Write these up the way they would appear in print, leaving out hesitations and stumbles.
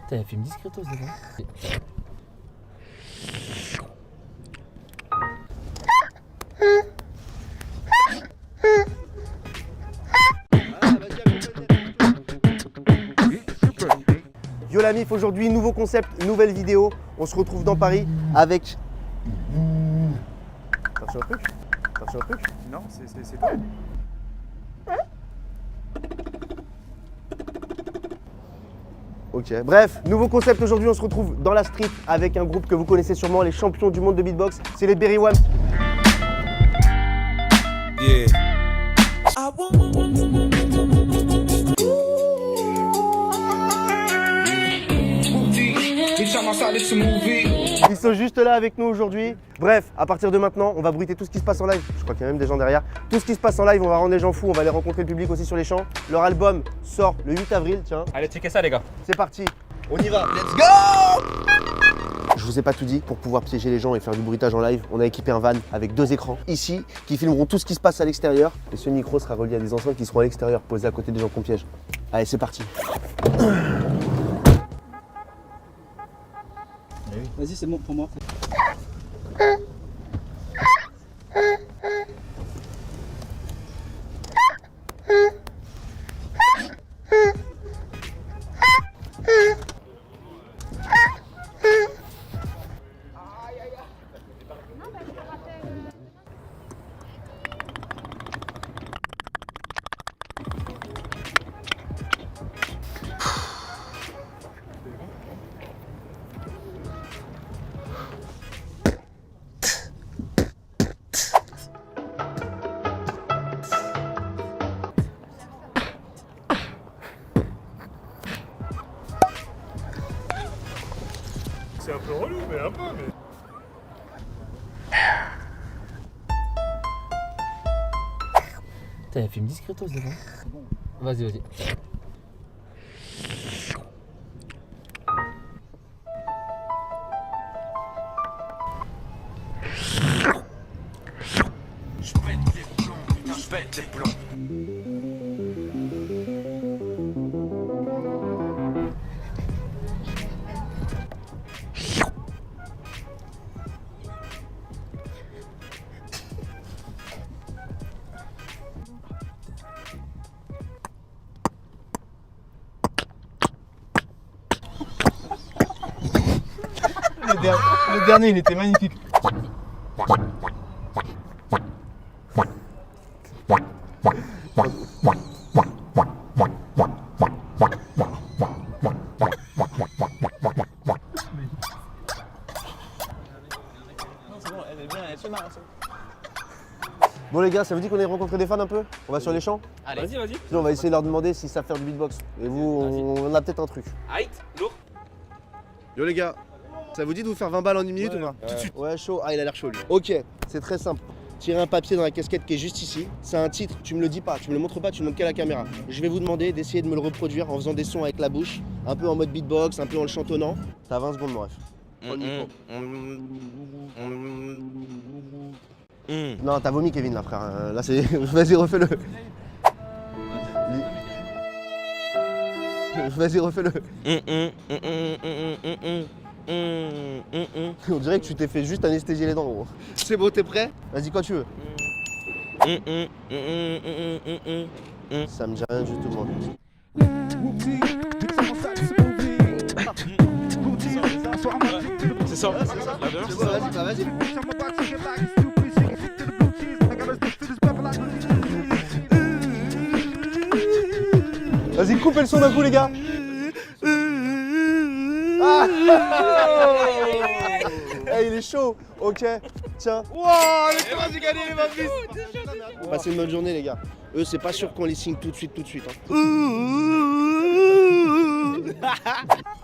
Putain, il a fait une discretos devant. Yo la mif, aujourd'hui nouveau concept, nouvelle vidéo. On se retrouve dans Paris avec... T'as reçu un truc? T'as reçu un truc? Non, c'est toi. Ok, bref, nouveau concept aujourd'hui, on se retrouve dans la street avec un groupe que vous connaissez sûrement, les champions du monde de beatbox, c'est les Berry One. Yeah. Ils sont juste là avec nous aujourd'hui. Bref, à partir de maintenant, on va bruiter tout ce qui se passe en live. Je crois qu'il y a même des gens derrière. Tout ce qui se passe en live, on va rendre les gens fous, on va aller rencontrer le public aussi sur les champs. Leur album sort le 8 avril, tiens. Allez, checker ça, les gars. C'est parti, on y va, let's go! Je vous ai pas tout dit, pour pouvoir piéger les gens et faire du bruitage en live, on a équipé un van avec 2 écrans ici qui filmeront tout ce qui se passe à l'extérieur. Et ce micro sera relié à des enceintes qui seront à l'extérieur, posées à côté des gens qu'on piège. Allez, c'est parti. Vas-y, c'est bon pour moi. C'est un peu relou, mais un peu, mais... Putain, il a fait une discretos devant. Vas-y, vas-y. Je pète les plombs. Le dernier, il était magnifique. Bon les gars, ça vous dit qu'on ait rencontré des fans un peu? On va sur les champs? Allez, vas-y, vas-y. Sinon, on va essayer de leur demander s'ils savent faire du beatbox. Et vous, on a peut-être un truc. Aïe, lourd. Yo les gars, ça vous dit de vous faire 20 balles en 1 minute ou pas? Tout de suite. Ouais, chaud. Ah, il a l'air chaud lui. Ok, c'est très simple. Tirez un papier dans la casquette qui est juste ici. C'est un titre, tu me le dis pas, tu me le montres pas, tu me montres qu'à la caméra. Je vais vous demander d'essayer de me le reproduire en faisant des sons avec la bouche, un peu en mode beatbox, un peu en le chantonnant. T'as 20 secondes, mon ref. Prends le micro. Non, t'as vomi, Kevin, là, frère. Là, c'est. Vas-y, refais-le. Vas-y, refais-le. On dirait que tu t'es fait juste anesthésier les dents, gros. C'est bon, t'es prêt? Vas-y, quand tu veux. Ça me dit rien du tout, moi. C'est ça. C'est bon, vas-y, bah, vas-y. Vas-y, coupez le son d'un coup, les gars. Ah hey, il est chaud. Ok, tiens. Wow, j'ai gagné les 20 bis. Passez une bonne journée, les gars. Eux, c'est pas sûr qu'on les signe tout de suite. Hein.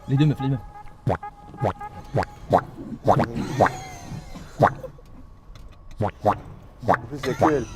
Les deux meufs, les meufs. En plus, il y a que elle.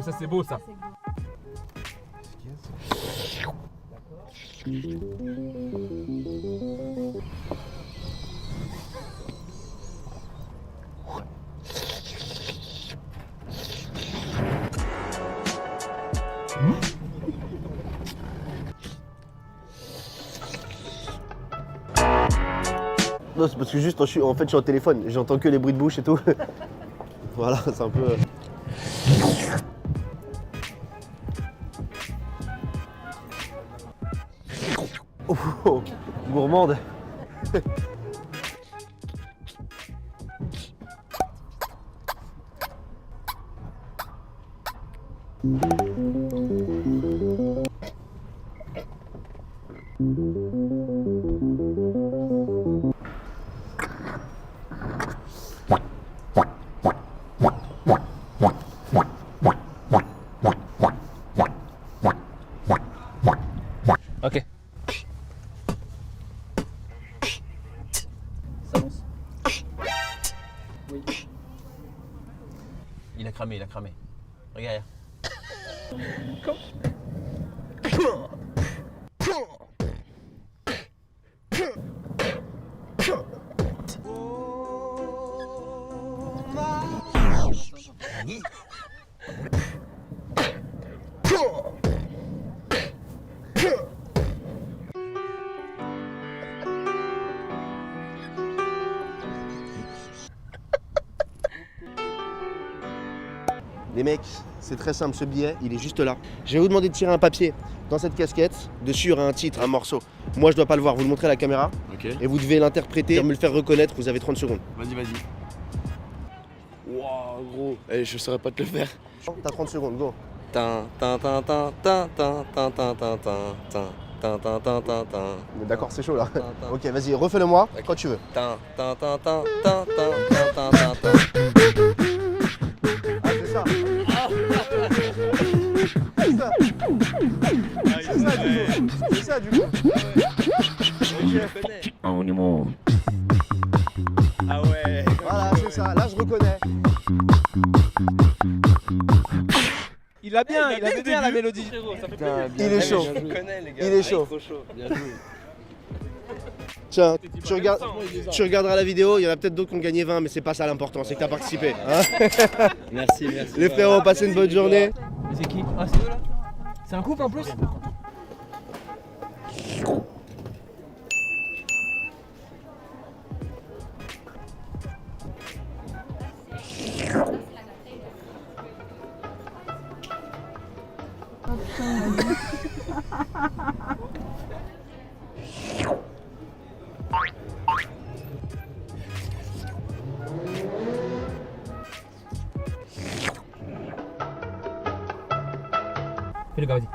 ça c'est beau ça. Non, c'est parce que juste, en fait, je suis au téléphone, j'entends que les bruits de bouche et tout. Voilà, c'est un peu... Oh, gourmande. Ok. Ça lance. Oui. Il a cramé, il a cramé. Regarde. Les mecs, c'est très simple, ce billet, il est juste là. Je vais vous demander de tirer un papier dans cette casquette. Dessus, il y aura un titre, un morceau. Moi, je dois pas le voir, vous le montrez à la caméra. Ok. Et vous devez l'interpréter, me le faire reconnaître, vous avez 30 secondes. Vas-y, vas-y. Waouh, gros. Eh, je saurais pas te le faire. T'as 30 secondes, go. Mais d'accord, c'est chaud là. Ok, vas-y, refais-le-moi quand tu veux. Ah, c'est ça. C'est ça. C'est ça, du coup. Ah ouais. Voilà, c'est ça. Là, je reconnais. Il a bien, il a bien la mélodie. Il est chaud. Il est chaud. Tiens, tu regarderas la vidéo, il y en a peut-être d'autres qui ont gagné 20, mais c'est pas ça l'important, c'est que t'as participé. Hein. Merci. Les frérots, passez une bonne journée. C'est qui? Ah, c'est eux là? C'est un couple en plus? Fais le gars, vas-y.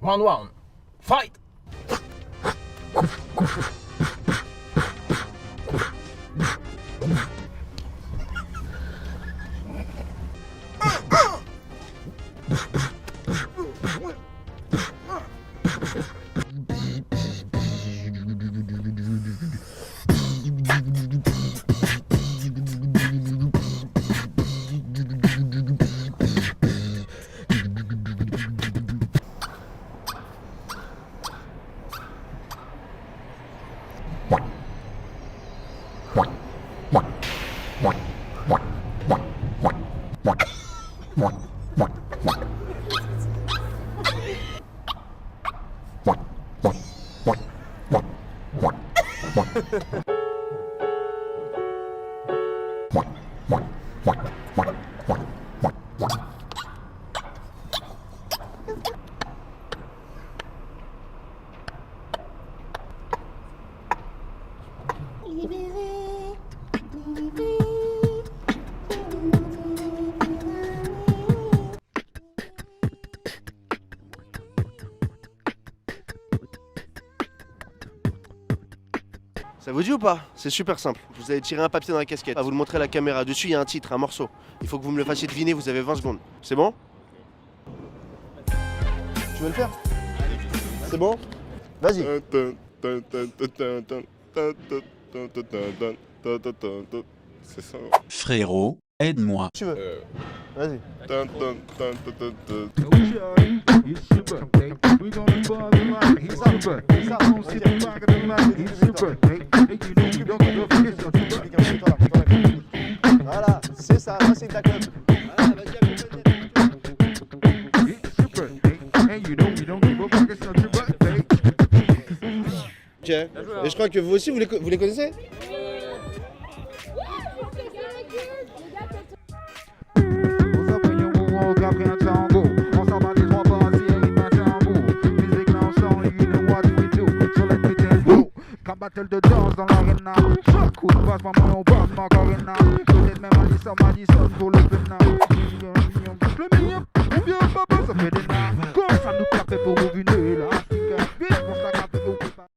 Round one, fight! Ça vous dit ou pas? C'est super simple. Vous allez tirer un papier dans la casquette. À vous le montrer à la caméra. Dessus, il y a un titre, un morceau. Il faut que vous me le fassiez deviner. Vous avez 20 secondes. C'est bon? Tu veux le faire? C'est bon? Vas-y. C'est ça. Frérot, aide-moi. Tu veux? Vas-y. Voilà, c'est ça, ça c'est ta club. Voilà, vas-y, ok. Et je crois que vous aussi, vous les connaissez? Battle de danse dans l'arena. Coup de passe, maman, on passe Macarena. Peut-être même Madison pour le pénal. Le mignon, on vient papa, ça fait des nains.